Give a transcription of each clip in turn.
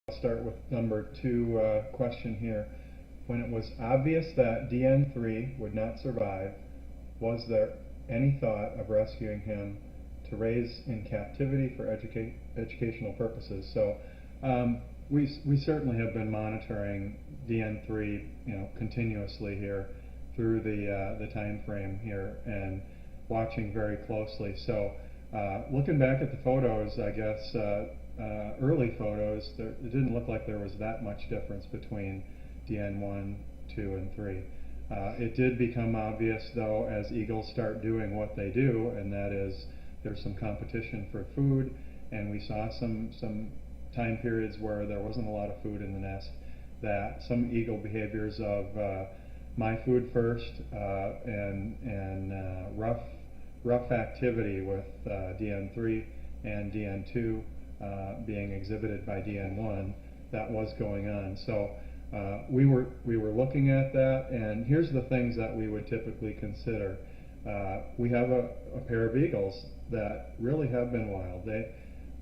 I'll start with number 2 question here. When it was obvious that DN3 would not survive, was there any thought of rescuing him to raise in captivity for educational purposes? So we certainly have been monitoring DN3 continuously here through the time frame here and watching very closely. So looking back at the photos, I guess early photos, it didn't look like there was that much difference between DN1, 2, and 3. It did become obvious, though, as eagles start doing what they do, and that is there's some competition for food, and we saw some time periods where there wasn't a lot of food in the nest, that some eagle behaviors of my food first and rough activity with DN3 and DN2 being exhibited by DN1, that was going on. So we were looking at that, and here's the things that we would typically consider. We have a pair of eagles that really have been wild.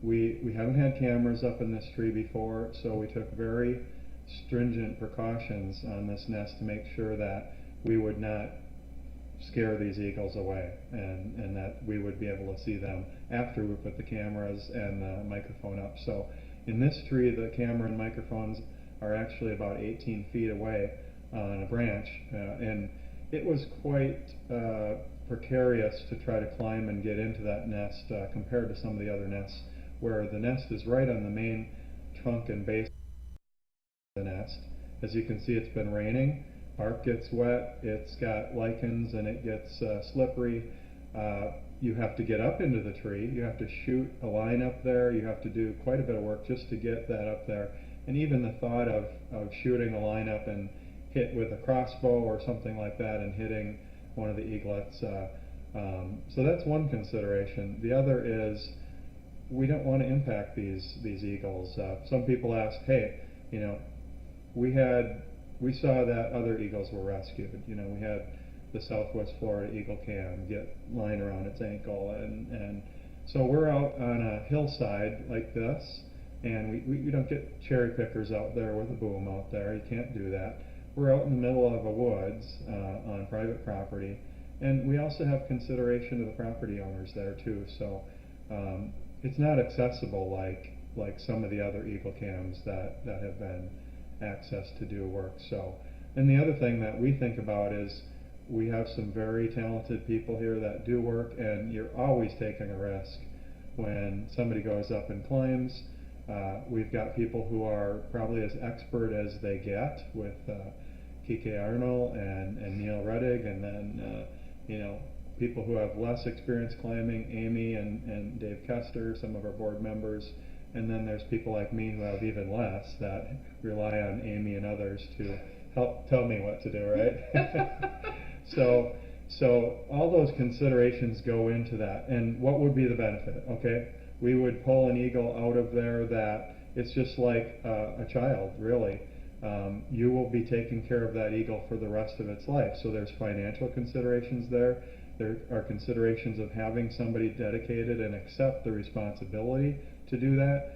We haven't had cameras up in this tree before, so we took very stringent precautions on this nest to make sure that we would not scare these eagles away, and that we would be able to see them after we put the cameras and the microphone up. So in this tree, the camera and microphones are actually about 18 feet away on a branch, and it was quite precarious to try to climb and get into that nest compared to some of the other nests where the nest is right on the main trunk and base of the nest. As you can see, it's been raining. Bark gets wet, it's got lichens, and it gets slippery. You have to get up into the tree, you have to shoot a line up there, you have to do quite a bit of work just to get that up there. And even the thought of shooting a line up and hit with a crossbow or something like that and hitting one of the eaglets. So that's one consideration. The other is we don't want to impact these eagles. Some people ask, hey, we saw that other eagles were rescued. We had the Southwest Florida eagle cam get line around its ankle, and so we're out on a hillside like this, and we don't get cherry pickers out there with a boom out there. You can't do that. We're out in the middle of a woods on private property, and we also have consideration of the property owners there too. So it's not accessible like some of the other eagle cams that have been accessed to do work. So, and the other thing that we think about is we have some very talented people here that do work, and you're always taking a risk when somebody goes up and climbs. We've got people who are probably as expert as they get with Kike Arnold and Neil Reddig, and then people who have less experience climbing, Amy and Dave Kester, some of our board members, and then there's people like me who have even less that rely on Amy and others to help tell me what to do, right? So all those considerations go into that. And what would be the benefit? Okay, we would pull an eagle out of there that it's just like a child, really. You will be taking care of that eagle for the rest of its life. So there's financial considerations there. There are considerations of having somebody dedicated and accept the responsibility to do that.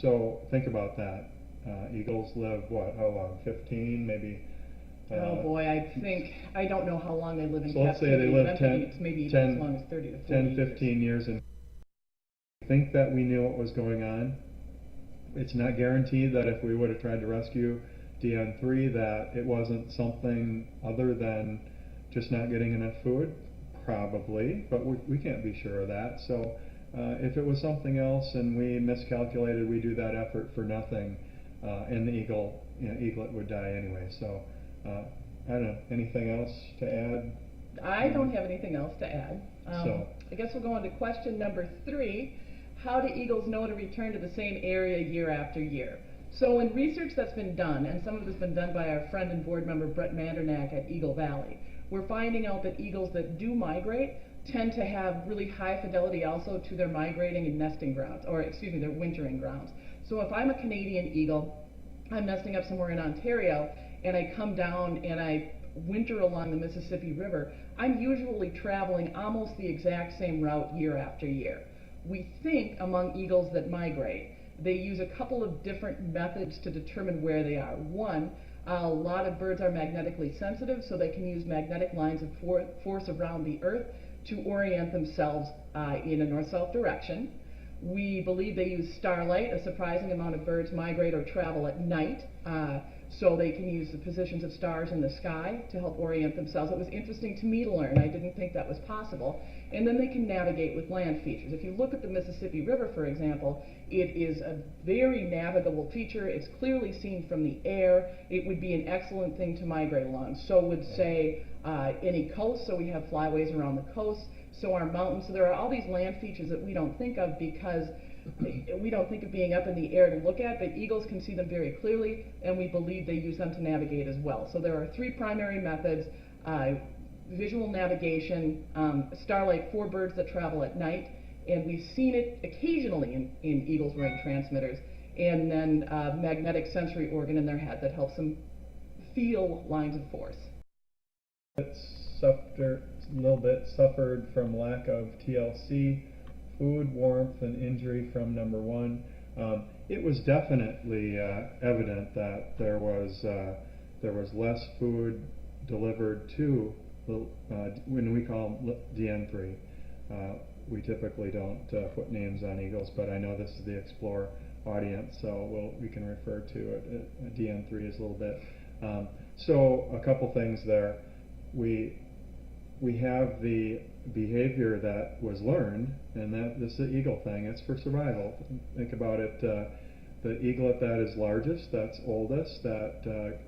So think about that. Eagles live, how long? 15, maybe? Oh boy, I don't know how long they live in captivity. So let's say they live 10, maybe as long as 30 to 40 10, 15 years. And I think that we knew what was going on. It's not guaranteed that if we would have tried to rescue DN3 that it wasn't something other than just not getting enough food, probably, but we can't be sure of that. So if it was something else and we miscalculated, we do that effort for nothing, and the eaglet would die anyway. So I don't know, anything else to add? I don't have anything else to add. I guess we'll go on to question number 3. How do eagles know to return to the same area year after year? So in research that's been done, and some of it has been done by our friend and board member Brett Mandernack at Eagle Valley, we're finding out that eagles that do migrate tend to have really high fidelity also to their migrating and nesting grounds, or excuse me, their wintering grounds. So if I'm a Canadian eagle, I'm nesting up somewhere in Ontario, and I come down and I winter along the Mississippi River, I'm usually traveling almost the exact same route year after year. We think among eagles that migrate They use a couple of different methods to determine where they are. One, a lot of birds are magnetically sensitive, so they can use magnetic lines of force around the Earth to orient themselves in a north-south direction. We believe they use starlight. A surprising amount of birds migrate or travel at night, so they can use the positions of stars in the sky to help orient themselves. It was interesting to me to learn. I didn't think that was possible. And then they can navigate with land features. If you look at the Mississippi River, for example, it is a very navigable feature. It's clearly seen from the air. It would be an excellent thing to migrate along. So would say any coast, so we have flyways around the coast. So our mountains. So there are all these land features that we don't think of because we don't think of being up in the air to look at, but eagles can see them very clearly, and we believe they use them to navigate as well. So there are three primary methods: visual navigation, starlight for birds that travel at night, and we've seen it occasionally in eagles wearing transmitters, and then magnetic sensory organ in their head that helps them feel lines of force. A little bit suffered from lack of TLC, food, warmth, and injury from number one. It was definitely evident that there was less food delivered to when we call them DN3. We typically don't put names on eagles, but I know this is the Explore audience, so we can refer to it DN3 as a little bit. So a couple things there. We have the behavior that was learned, and that this is the eagle thing. It's for survival. Think about it. The eaglet that is largest, that's oldest, that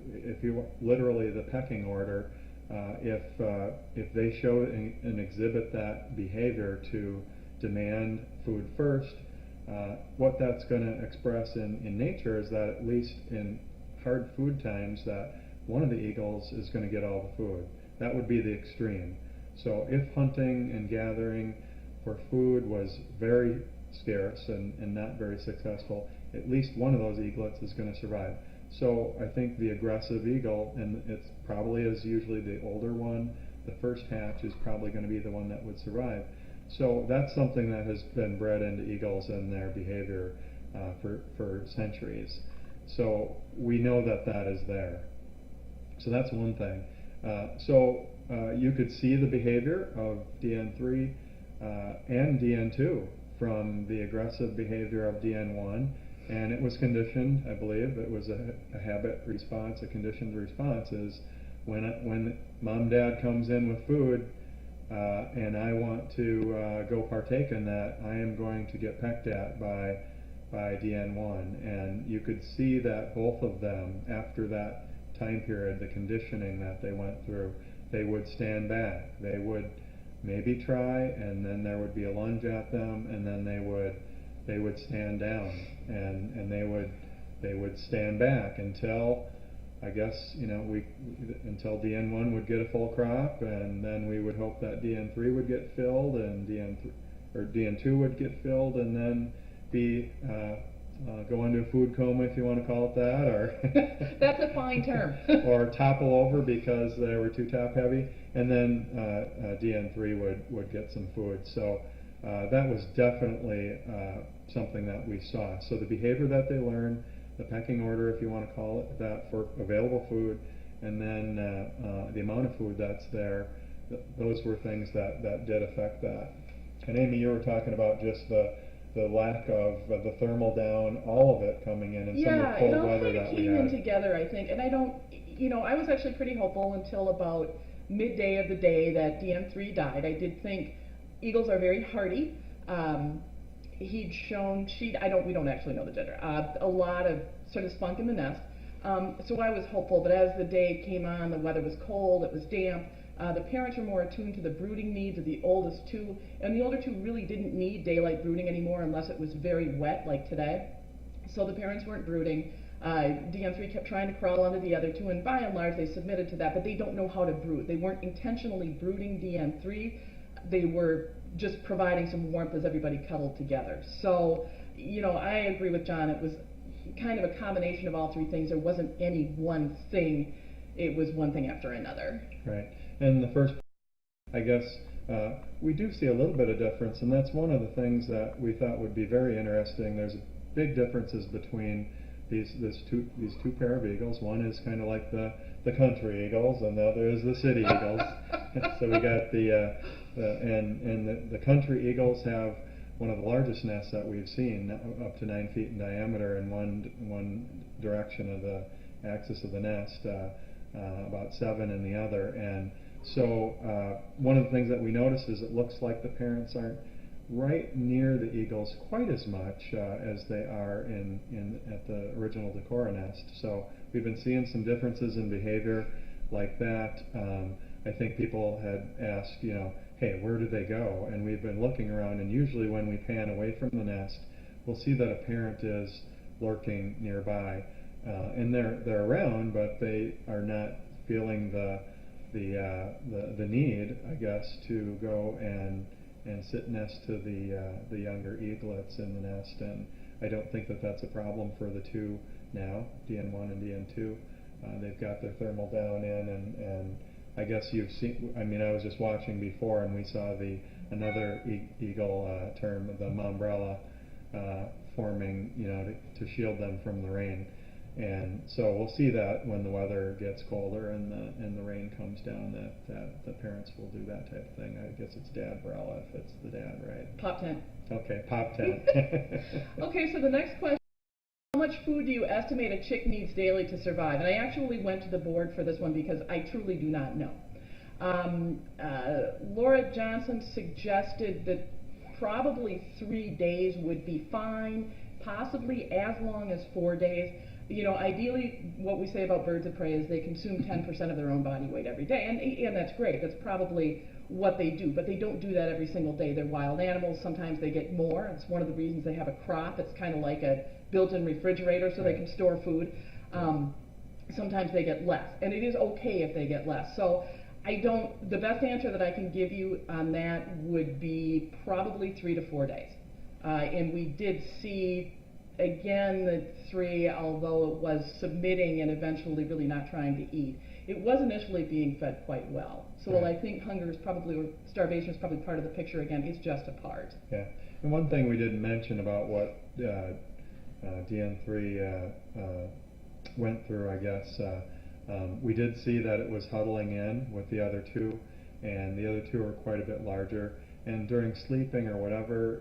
if you literally the pecking order, if they show and exhibit that behavior to demand food first, what that's going to express in nature is that at least in hard food times that one of the eagles is going to get all the food. That would be the extreme. So if hunting and gathering for food was very scarce and not very successful, at least one of those eaglets is going to survive. So I think the aggressive eagle, and it's probably is usually the older one, the first hatch is probably going to be the one that would survive. So that's something that has been bred into eagles and their behavior for centuries. So we know that that is there. So that's one thing. You could see the behavior of DN3 and DN2 from the aggressive behavior of DN1, and it was conditioned, I believe. It was a habit response, a conditioned response is when mom and dad comes in with food and I want to go partake in that, I am going to get pecked at by DN1. And you could see that both of them, after that time period, the conditioning that they went through, they would stand back. They would maybe try, and then there would be a lunge at them, and then they would stand down, and they would stand back until, I guess, until DN1 would get a full crop, and then we would hope that DN3 would get filled, and DN2 would get filled, and then be go into a food coma, if you want to call it that, or that's a fine term. or topple over because they were too top heavy, and then DN3 would get some food. So that was definitely something that we saw. So the behavior that they learned, the pecking order, if you want to call it that, for available food, and then the amount of food that's there, those were things that did affect that. And Amy, you were talking about just the lack of the thermal down, all of it coming in, and some of the cold weather that we had. Yeah, it all kind of came in together, I think. And I was actually pretty hopeful until about midday of the day that DN3 died. I did think eagles are very hardy. He'd shown, we don't actually know the gender, a lot of sort of spunk in the nest. So I was hopeful, but as the day came on, the weather was cold, it was damp. The parents were more attuned to the brooding needs of the oldest two, and the older two really didn't need daylight brooding anymore unless it was very wet like today. So the parents weren't brooding. DN3 kept trying to crawl onto the other two, and by and large they submitted to that, but they don't know how to brood. They weren't intentionally brooding DN3. They were just providing some warmth as everybody cuddled together. So, I agree with John. It was kind of a combination of all three things. There wasn't any one thing. It was one thing after another. Right. And the first, I guess, we do see a little bit of difference, and that's one of the things that we thought would be very interesting. There's a big differences between these two pair of eagles. One is kind of like the country eagles, and the other is the city eagles. So we got the country eagles have one of the largest nests that we've seen, up to 9 feet in diameter in one direction of the axis of the nest, about 7 in the other. And so one of the things that we notice is it looks like the parents aren't right near the eagles quite as much as they are at the original Decorah nest. So we've been seeing some differences in behavior like that. I think people had asked, hey, where did they go? And we've been looking around, and usually when we pan away from the nest, we'll see that a parent is lurking nearby. And they're around, but they are not feeling the need, I guess, to go and sit next to the younger eaglets in the nest. And I don't think that that's a problem for the two now, DN1 and DN2. They've got their thermal down in, and I guess you've seen, I was just watching before, and we saw another eagle term, the umbrella, forming, to shield them from the rain. And so we'll see that when the weather gets colder and the rain comes down, that the parents will do that type of thing. I guess it's dadbrella if it's the dad, right? Pop tent. Okay, pop tent. Okay, so the next question: how much food do you estimate a chick needs daily to survive? And I actually went to the board for this one because I truly do not know. Laura Johnson suggested that probably 3 days would be fine, possibly as long as 4 days. Ideally, what we say about birds of prey is they consume 10% of their own body weight every day, and that's great. That's probably what they do, but they don't do that every single day. They're wild animals. Sometimes they get more. It's one of the reasons they have a crop. It's kind of like a built-in refrigerator, so they can store food. Sometimes they get less, and it is okay if they get less. So the best answer that I can give you on that would be probably 3 to 4 days. And we did see, again, the 3, although it was submitting and eventually really not trying to eat, it was initially being fed quite well. So while I think hunger is probably, or starvation is probably part of the picture, again, it's just a part. Yeah. And one thing we didn't mention about what DN3 went through, I guess, we did see that it was huddling in with the other two, and the other two are quite a bit larger. And during sleeping or whatever,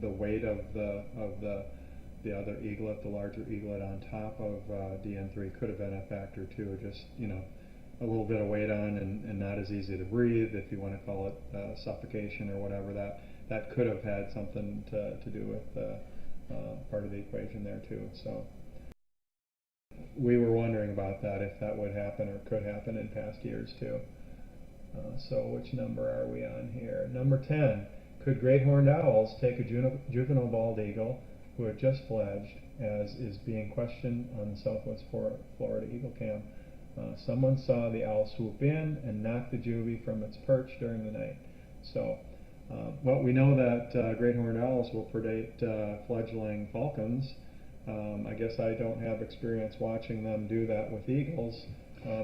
the weight of the other eaglet, the larger eaglet on top of DN3 could have been a factor too. Just a little bit of weight on and not as easy to breathe, if you want to call it suffocation or whatever. That could have had something to do with part of the equation there too. So we were wondering about that, if that would happen or could happen in past years too. So which number are we on here? Number 10. Could great horned owls take a juvenile bald eagle who had just fledged, as is being questioned on the Southwest Florida Eagle Cam? Someone saw the owl swoop in and knock the juvie from its perch during the night. So, well, we know that great horned owls will predate fledgling falcons. I guess I don't have experience watching them do that with eagles.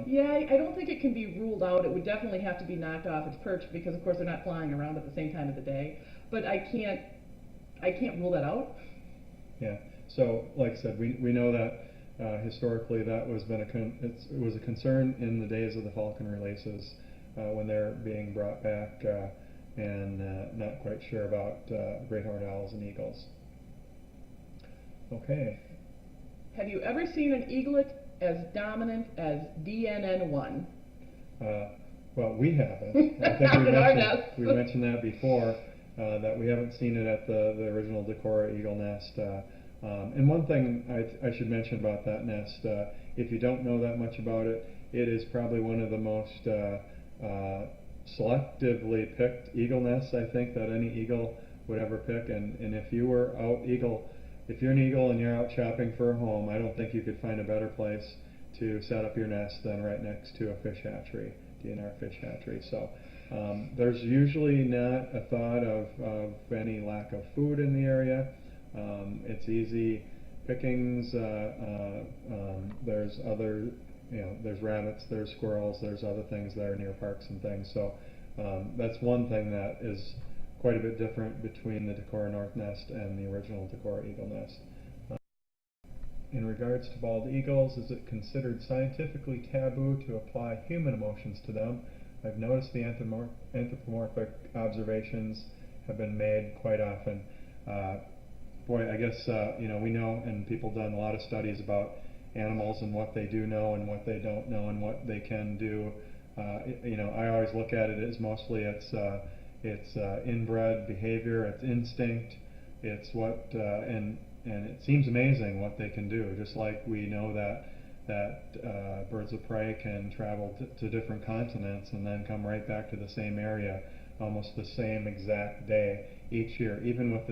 Yeah, I don't think it can be ruled out. It would definitely have to be knocked off its perch because, of course, they're not flying around at the same time of the day. But I can't rule that out. Yeah. So, like I said, we know that historically that was it was a concern in the days of the falcon releases when they're being brought back, and not quite sure about great horned owls and eagles. Okay. Have you ever seen an eaglet as dominant as DNN1? Well, we haven't. I think we mentioned that before, that we haven't seen it at the original Decorah eagle nest. And one thing I should mention about that nest, if you don't know that much about it, it is probably one of the most selectively picked eagle nests, I think, that any eagle would ever pick. And if you were if you're an eagle and you're out shopping for a home, I don't think you could find a better place to set up your nest than right next to a fish hatchery, DNR fish hatchery. So there's usually not a thought of any lack of food in the area. It's easy pickings. There's other, there's rabbits, there's squirrels, there's other things there near parks and things. So that's one thing that is quite a bit different between the Decorah North nest and the original Decorah eagle nest. In regards to bald eagles, is it considered scientifically taboo to apply human emotions to them? I've noticed the anthropomorphic observations have been made quite often. Boy, I guess we know, and people have done a lot of studies about animals and what they do know and what they don't know and what they can do. I always look at it as mostly it's inbred behavior, it's instinct, it's what and it seems amazing what they can do. Just like we know that birds of prey can travel to different continents and then come right back to the same area almost the same exact day each year, even with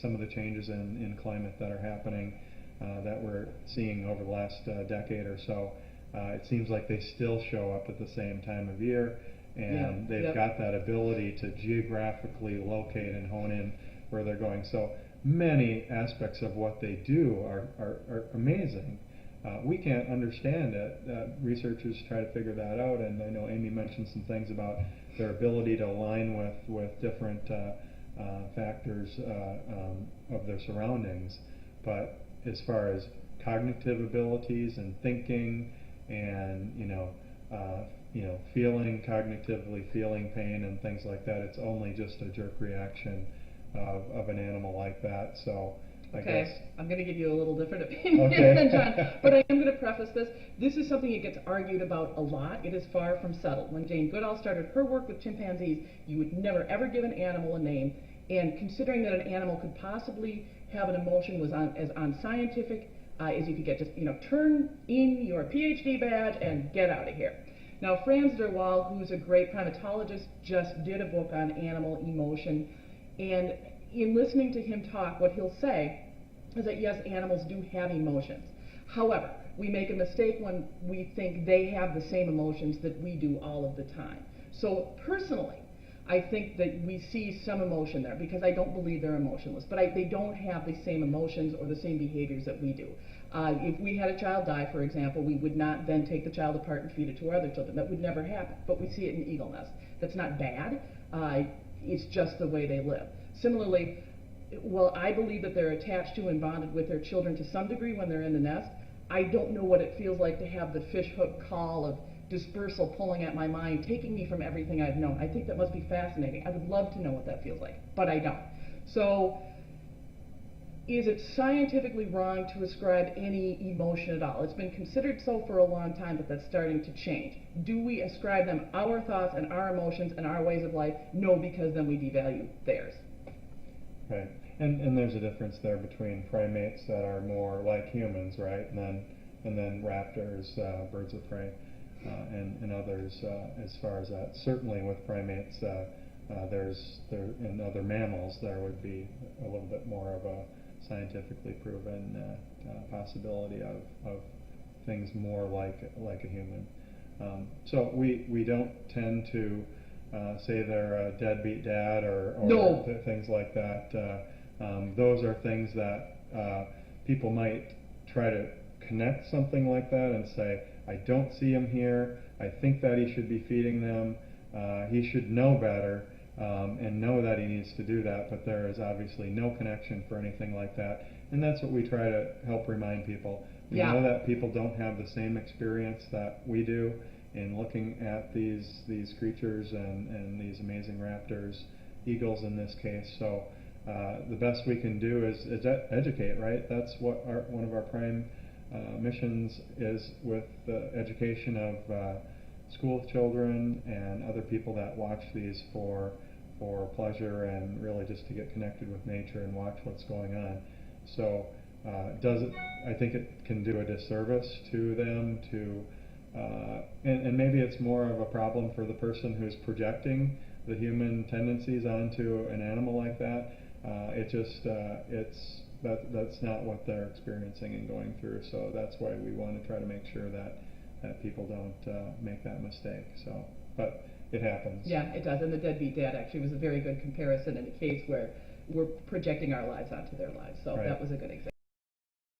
some of the changes in climate that are happening that we're seeing over the last decade or so. It seems like they still show up at the same time of year, and they've got that ability to geographically locate and hone in where they're going. So many aspects of what they do are amazing. We can't understand it. Researchers try to figure that out, and I know Amy mentioned some things about their ability to align with different factors of their surroundings. But as far as cognitive abilities and thinking and feeling cognitively, feeling pain and things like that, it's only just a jerk reaction of an animal like that. So I guess I'm going to give you a little different opinion than John, but I am going to preface this. This is something that gets argued about a lot. It is far from settled. When Jane Goodall started her work with chimpanzees, you would never ever give an animal a name, and considering that an animal could possibly have an emotion was as unscientific as you could get. Just turn in your PhD badge and get out of here. Now, Frans der Waal, who's a great primatologist, just did a book on animal emotion, and in listening to him talk, what he'll say is that yes, animals do have emotions. However, we make a mistake when we think they have the same emotions that we do all of the time. So personally, I think that we see some emotion there, because I don't believe they're emotionless, but they don't have the same emotions or the same behaviors that we do. If we had a child die, for example, we would not then take the child apart and feed it to our other children. That would never happen, but we see it in eagle nests. That's not bad, it's just the way they live. Similarly, well, I believe that they're attached to and bonded with their children to some degree when they're in the nest. I don't know what it feels like to have the fishhook call of dispersal pulling at my mind, taking me from everything I've known. I think that must be fascinating. I would love to know what that feels like, but I don't. So, is it scientifically wrong to ascribe any emotion at all? It's been considered so for a long time, but that's starting to change. Do we ascribe them our thoughts and our emotions and our ways of life? No, because then we devalue theirs. Right, and there's a difference there between primates that are more like humans, right, and then raptors, birds of prey, and others as far as that. Certainly with primates, in other mammals there would be a little bit more of a scientifically proven possibility of things more like a human. So we don't tend to say they're a deadbeat dad or things like that. Those are things that people might try to connect something like that and say, I don't see him here, I think that he should be feeding them, he should know better and know that he needs to do that, but there is obviously no connection for anything like that, and that's what we try to help remind people. We know that people don't have the same experience that we do in looking at these creatures and these amazing raptors, eagles in this case. So the best we can do is educate, right? That's what one of our prime missions is, with the education of school children and other people that watch these for pleasure and really just to get connected with nature and watch what's going on. So I think it can do a disservice to them and maybe it's more of a problem for the person who's projecting the human tendencies onto an animal like that. That's not what they're experiencing and going through. So that's why we want to try to make sure that people don't make that mistake. So, but it happens. Yeah, it does. And the deadbeat dad actually was a very good comparison in a case where we're projecting our lives onto their lives. So that was a good example.